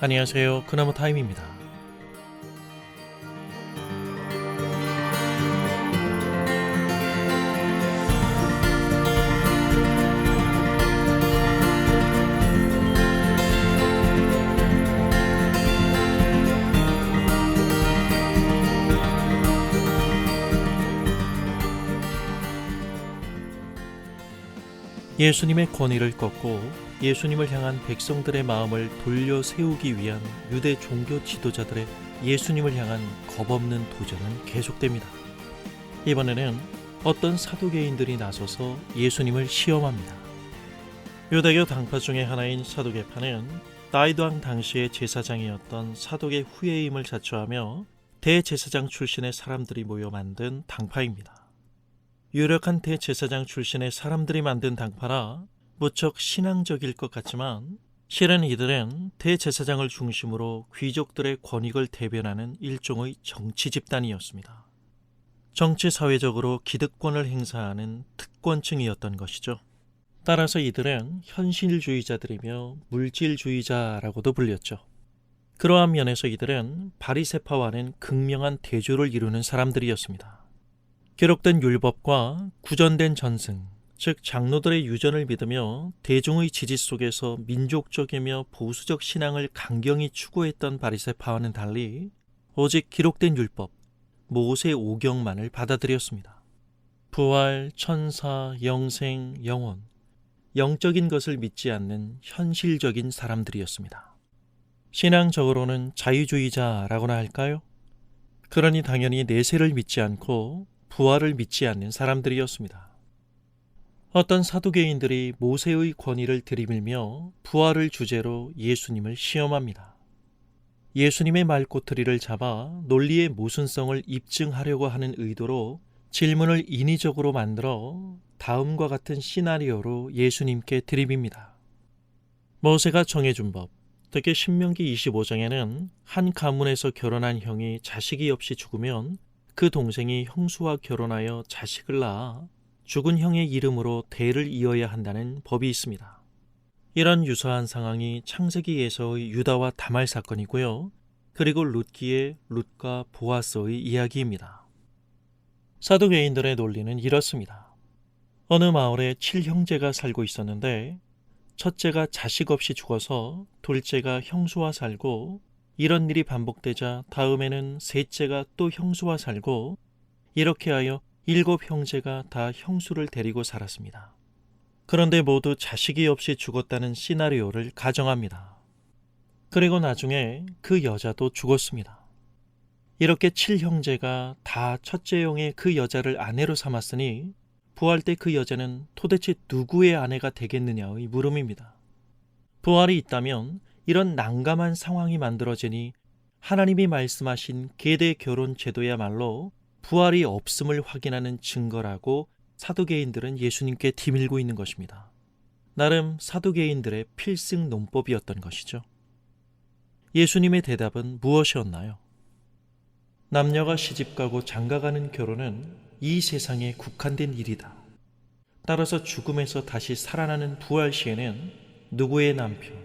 안녕하세요. 그나무 타임입니다. 예수님의 권위를 꺾고 예수님을 향한 백성들의 마음을 돌려 세우기 위한 유대 종교 지도자들의 예수님을 향한 겁없는 도전은 계속됩니다. 이번에는 어떤 사두개인들이 나서서 예수님을 시험합니다. 유대교 당파 중의 하나인 사두개파는 다윗왕 당시의 제사장이었던 사독의 후예임을 자처하며 대제사장 출신의 사람들이 모여 만든 당파입니다. 유력한 대제사장 출신의 사람들이 만든 당파라 무척 신앙적일 것 같지만 실은 이들은 대제사장을 중심으로 귀족들의 권익을 대변하는 일종의 정치 집단이었습니다. 정치 사회적으로 기득권을 행사하는 특권층이었던 것이죠. 따라서 이들은 현실주의자들이며 물질주의자라고도 불렸죠. 그러한 면에서 이들은 바리새파와는 극명한 대조를 이루는 사람들이었습니다. 기록된 율법과 구전된 전승, 즉 장로들의 유전을 믿으며 대중의 지지 속에서 민족적이며 보수적 신앙을 강경히 추구했던 바리새파와는 달리 오직 기록된 율법, 모세 오경만을 받아들였습니다. 부활, 천사, 영생, 영혼, 영적인 것을 믿지 않는 현실적인 사람들이었습니다. 신앙적으로는 자유주의자라고나 할까요? 그러니 당연히 내세를 믿지 않고 부활을 믿지 않는 사람들이었습니다. 어떤 사두개인들이 모세의 권위를 들이밀며 부활을 주제로 예수님을 시험합니다. 예수님의 말꼬투리를 잡아 논리의 모순성을 입증하려고 하는 의도로 질문을 인위적으로 만들어 다음과 같은 시나리오로 예수님께 들이밉니다. 모세가 정해준 법, 특히 신명기 25장에는 한 가문에서 결혼한 형이 자식이 없이 죽으면 그 동생이 형수와 결혼하여 자식을 낳아 죽은 형의 이름으로 대를 이어야 한다는 법이 있습니다. 이런 유사한 상황이 창세기에서의 유다와 다말 사건이고요. 그리고 룻기의 룻과 보아스의 이야기입니다. 사두개인들의 논리는 이렇습니다. 어느 마을에 7형제가 살고 있었는데 첫째가 자식 없이 죽어서 둘째가 형수와 살고 이런 일이 반복되자 다음에는 셋째가 또 형수와 살고 이렇게 하여 7형제가 다 형수를 데리고 살았습니다. 그런데 모두 자식이 없이 죽었다는 시나리오를 가정합니다. 그리고 나중에 그 여자도 죽었습니다. 이렇게 7형제가 다 첫째 형의 그 여자를 아내로 삼았으니 부활 때 그 여자는 도대체 누구의 아내가 되겠느냐의 물음입니다. 부활이 있다면 이런 난감한 상황이 만들어지니 하나님이 말씀하신 계대 결혼 제도야말로 부활이 없음을 확인하는 증거라고 사두개인들은 예수님께 디밀고 있는 것입니다. 나름 사두개인들의 필승 논법이었던 것이죠. 예수님의 대답은 무엇이었나요? 남녀가 시집가고 장가가는 결혼은 이 세상에 국한된 일이다. 따라서 죽음에서 다시 살아나는 부활 시에는 누구의 남편,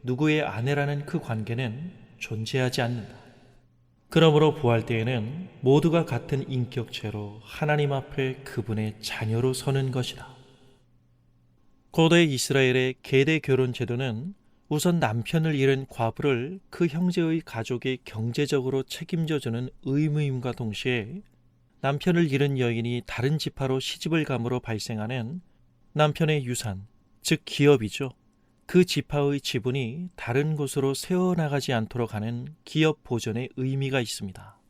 누구의 아내라는 그 관계는 존재하지 않는다. 그러므로 부활 때에는 모두가 같은 인격체로 하나님 앞에 그분의 자녀로 서는 것이다. 고대 이스라엘의 계대 결혼 제도는 우선 남편을 잃은 과부를 그 형제의 가족이 경제적으로 책임져주는 의무임과 동시에 남편을 잃은 여인이 다른 지파로 시집을 감으로 발생하는 남편의 유산, 즉 기업이죠. 그 지파의 지분이 다른 곳으로 새어나가지 않도록 하는 기업 보존의 의미가 있습니다.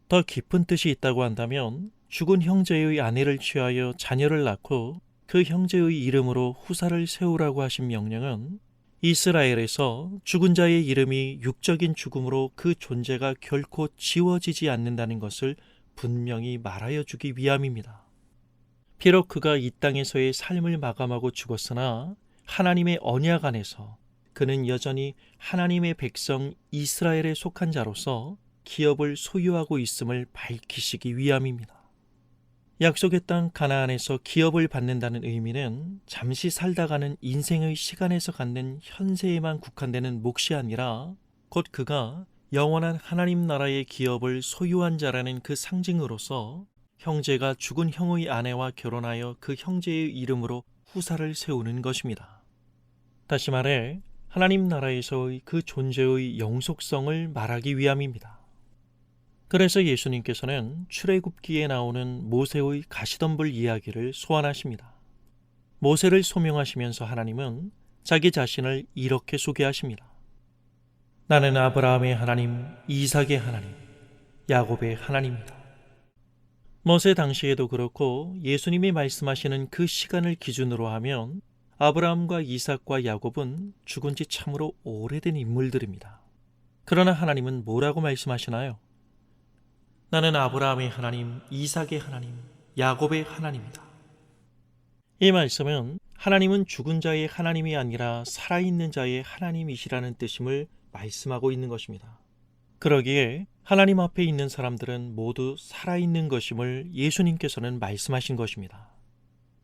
더 깊은 뜻이 있다고 한다면 죽은 형제의 아내를 취하여 자녀를 낳고 그 형제의 이름으로 후사를 세우라고 하신 명령은 이스라엘에서 죽은 자의 이름이 육적인 죽음으로 그 존재가 결코 지워지지 않는다는 것을 분명히 말하여 주기 위함입니다. 비록 그가 이 땅에서의 삶을 마감하고 죽었으나 하나님의 언약 안에서 그는 여전히 하나님의 백성 이스라엘에 속한 자로서 기업을 소유하고 있음을 밝히시기 위함입니다. 약속의 땅 가나안에서 기업을 받는다는 의미는 잠시 살다가는 인생의 시간에서 갖는 현세에만 국한되는 몫이 아니라 곧 그가 영원한 하나님 나라의 기업을 소유한 자라는 그 상징으로서 형제가 죽은 형의 아내와 결혼하여 그 형제의 이름으로 후사를 세우는 것입니다. 다시 말해 하나님 나라에서의 그 존재의 영속성을 말하기 위함입니다. 그래서 예수님께서는 출애굽기에 나오는 모세의 가시덤불 이야기를 소환하십니다. 모세를 소명하시면서 하나님은 자기 자신을 이렇게 소개하십니다. 나는 아브라함의 하나님, 이삭의 하나님, 야곱의 하나님이다. 모세 당시에도 그렇고 예수님이 말씀하시는 그 시간을 기준으로 하면 아브라함과 이삭과 야곱은 죽은 지 참으로 오래된 인물들입니다. 그러나 하나님은 뭐라고 말씀하시나요? 나는 아브라함의 하나님, 이삭의 하나님, 야곱의 하나님이다. 이 말씀은 하나님은 죽은 자의 하나님이 아니라 살아있는 자의 하나님이시라는 뜻임을 말씀하고 있는 것입니다. 그러기에 하나님 앞에 있는 사람들은 모두 살아있는 것임을 예수님께서는 말씀하신 것입니다.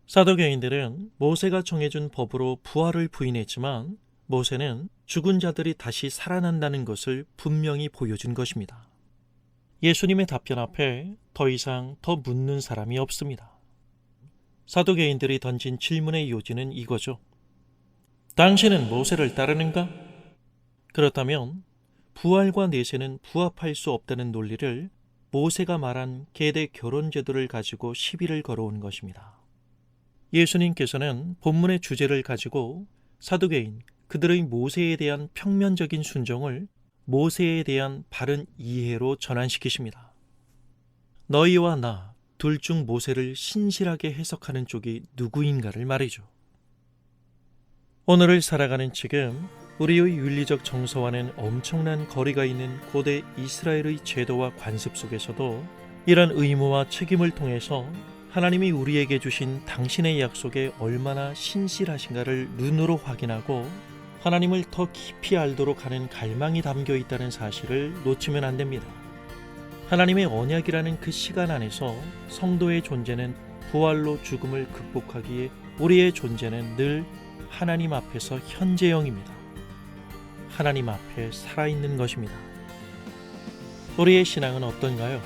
사도교인들은 모세가 정해준 법으로 부활을 부인했지만 모세는 죽은 자들이 다시 살아난다는 것을 분명히 보여준 것입니다. 예수님의 답변 앞에 더 이상 더 묻는 사람이 없습니다. 사도교인들이 던진 질문의 요지는 이거죠. 당신은 모세를 따르는가? 그렇다면 부활과 내세는 부합할 수 없다는 논리를 모세가 말한 계대 결혼 제도를 가지고 시비를 걸어온 것입니다. 예수님께서는 본문의 주제를 가지고 사두개인, 그들의 모세에 대한 평면적인 순종을 모세에 대한 바른 이해로 전환시키십니다. 너희와 나 둘 중 모세를 신실하게 해석하는 쪽이 누구인가를 말이죠. 오늘을 살아가는 지금 우리의 윤리적 정서와는 엄청난 거리가 있는 고대 이스라엘의 제도와 관습 속에서도 이런 의무와 책임을 통해서 하나님이 우리에게 주신 당신의 약속에 얼마나 신실하신가를 눈으로 확인하고 하나님을 더 깊이 알도록 하는 갈망이 담겨 있다는 사실을 놓치면 안 됩니다. 하나님의 언약이라는 그 시간 안에서 성도의 존재는 부활로 죽음을 극복하기에 우리의 존재는 늘 하나님 앞에서 현재형입니다. 하나님 앞에 살아있는 것입니다. 우리의 신앙은 어떤가요?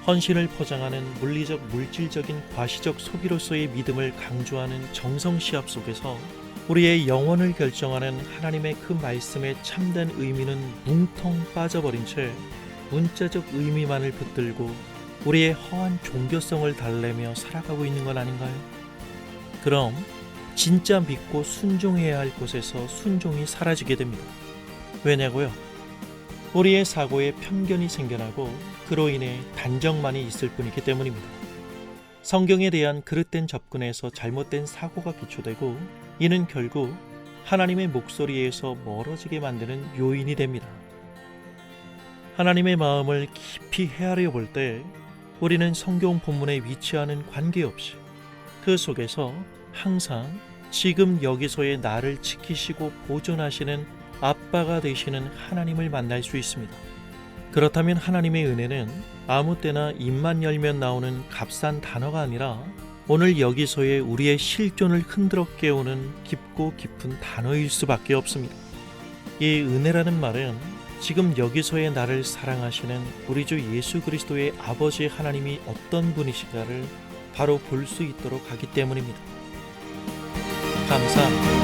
헌신을 포장하는 물리적, 물질적인 과시적 소비로서의 믿음을 강조하는 정성시합 속에서 우리의 영혼을 결정하는 하나님의 그 말씀의 참된 의미는 뭉텅 빠져버린 채 문자적 의미만을 붙들고 우리의 허한 종교성을 달래며 살아가고 있는 건 아닌가요? 그럼 진짜 믿고 순종해야 할 곳에서 순종이 사라지게 됩니다. 왜냐고요? 우리의 사고에 편견이 생겨나고 그로 인해 단정만이 있을 뿐이기 때문입니다. 성경에 대한 그릇된 접근에서 잘못된 사고가 기초되고 이는 결국 하나님의 목소리에서 멀어지게 만드는 요인이 됩니다. 하나님의 마음을 깊이 헤아려 볼 때 우리는 성경 본문에 위치하는 관계없이 그 속에서 항상 지금 여기서의 나를 지키시고 보존하시는 아빠가 되시는 하나님을 만날 수 있습니다. 그렇다면 하나님의 은혜는 아무 때나 입만 열면 나오는 값싼 단어가 아니라 오늘 여기서의 우리의 실존을 흔들어 깨우는 깊고 깊은 단어일 수밖에 없습니다. 이 은혜라는 말은 지금 여기서의 나를 사랑하시는 우리 주 예수 그리스도의 아버지 하나님이 어떤 분이신가를 바로 볼 수 있도록 하기 때문입니다. 감사합니다.